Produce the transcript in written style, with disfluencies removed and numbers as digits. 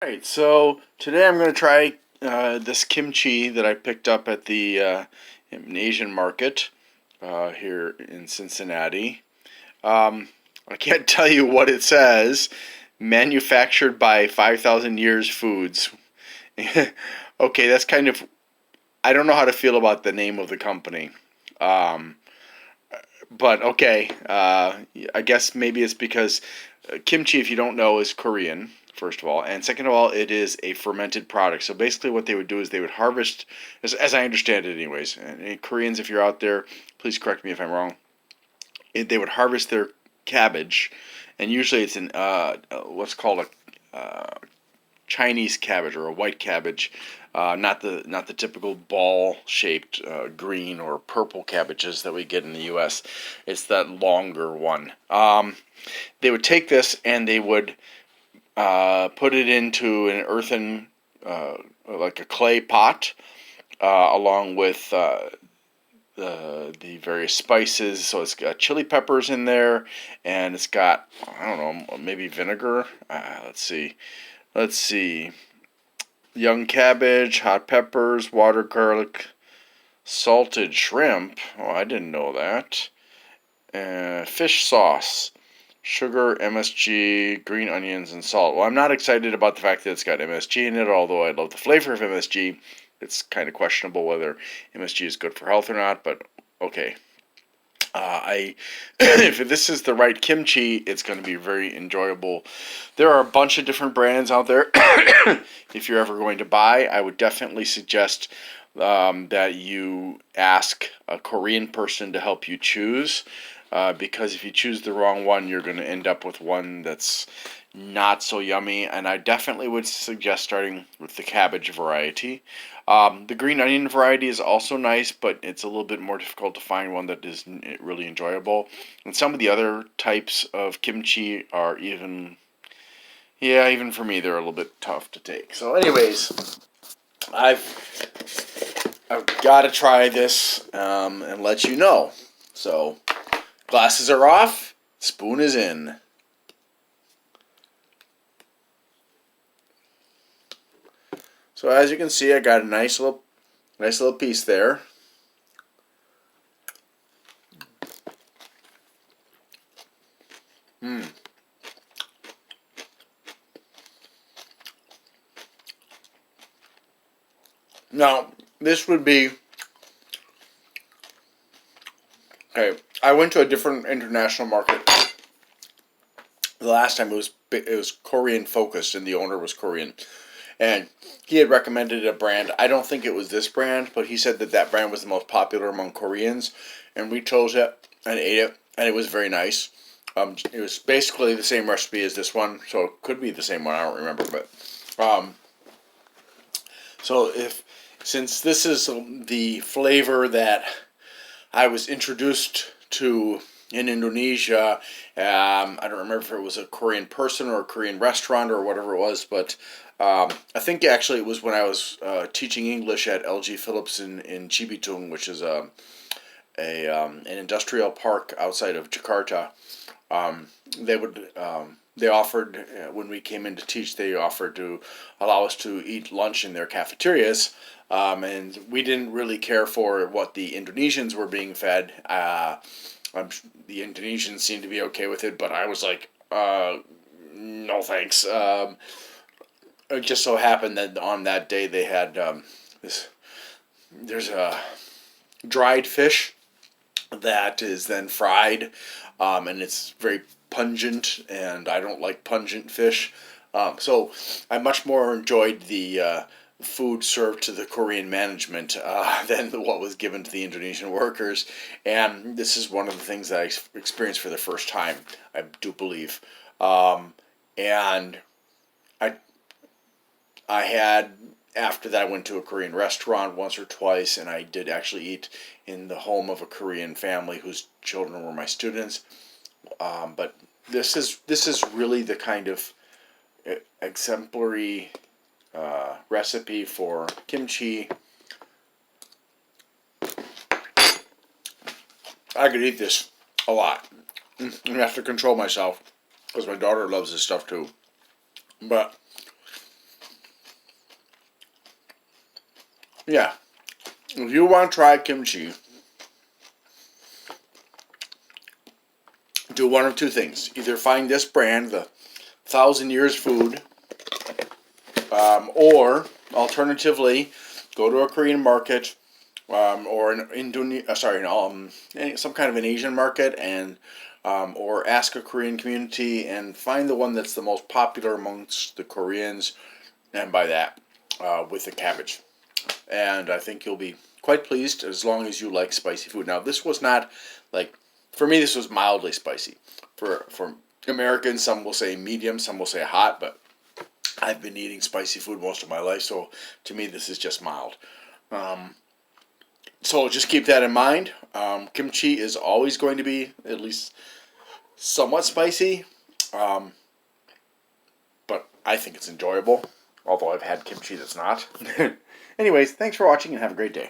Alright, so today I'm going to try this kimchi that I picked up at the an Asian market here in Cincinnati. I can't tell you what it says. Manufactured by 5,000 Years Foods. Okay, that's kind of. I don't know how to feel about the name of the company. Um, but okay, I guess maybe it's because kimchi, if you don't know, is Korean, first of all, and second of all, it is a fermented product. So basically, what they would do is they would harvest, as I understand it, anyways. And Koreans, if you're out there, please correct me if I'm wrong. They would harvest their cabbage, and usually it's in what's called a Chinese cabbage or a white cabbage, not the typical ball shaped green or purple cabbages that we get in the U.S. It's that longer one. They would take this and they would put it into an earthen, like a clay pot, along with the various spices. So it's got chili peppers in there, and it's got, I don't know, maybe vinegar. Let's see, young cabbage, hot peppers, water, garlic, salted shrimp. Oh, I didn't know that. Fish sauce, sugar, MSG, green onions, and salt. Well, I'm not excited about the fact that it's got MSG in it, although I love the flavor of MSG. It's kind of questionable whether MSG is good for health or not, but okay. I if this is the right kimchi, it's going to be very enjoyable. There are a bunch of different brands out there. If you're ever going to buy, I would definitely suggest that you ask a Korean person to help you choose. Because if you choose the wrong one, you're going to end up with one that's not so yummy. And I definitely would suggest starting with the cabbage variety. The green onion variety is also nice, but it's a little bit more difficult to find one that is really enjoyable. And some of the other types of kimchi are even for me, they're a little bit tough to take. So, anyways, I've got to try this and let you know. So, glasses are off, spoon is in. So as you can see, I got a nice little piece there. Mm. Now this would be okay. I went to a different international market. The last time it was Korean focused, and the owner was Korean, and he had recommended a brand. I don't think it was this brand, but he said that brand was the most popular among Koreans, and we chose it and ate it, and it was very nice. It was basically the same recipe as this one, so it could be the same one. I don't remember, but so if since this is the flavor that I was introduced to in Indonesia. I don't remember if it was a Korean person or a Korean restaurant or whatever it was, but I think actually it was when I was teaching English at LG Phillips in Cibitung, which is an industrial park outside of Jakarta. They would they offered when we came in to teach. They offered to allow us to eat lunch in their cafeterias, and we didn't really care for what the Indonesians were being fed. The Indonesians seemed to be okay with it, but I was like, no thanks. It just so happened that on that day they had this. There's a dried fish that is then fried, and it's very pungent, and I don't like pungent fish. So I much more enjoyed the food served to the Korean management than what was given to the Indonesian workers. And this is one of the things that I experienced for the first time, I do believe. And I I had after that I went to a Korean restaurant once or twice, and I did actually eat in the home of a Korean family whose children were my students. But this is really the kind of exemplary recipe for kimchi. I could eat this a lot. I have to control myself because my daughter loves this stuff too. But yeah, if you want to try kimchi, do one of two things. Either find this brand, the Thousand Years Food, or alternatively, go to a Korean market or an some kind of an Asian market, and or ask a Korean community and find the one that's the most popular amongst the Koreans, and buy that with the cabbage. And I think you'll be quite pleased as long as you like spicy food. Now, this was not like, for me, this was mildly spicy. For Americans, some will say medium, some will say hot, but I've been eating spicy food most of my life, so to me, this is just mild. So just keep that in mind. Kimchi is always going to be at least somewhat spicy, um, but I think it's enjoyable, although I've had kimchi that's not. Anyways, thanks for watching and have a great day.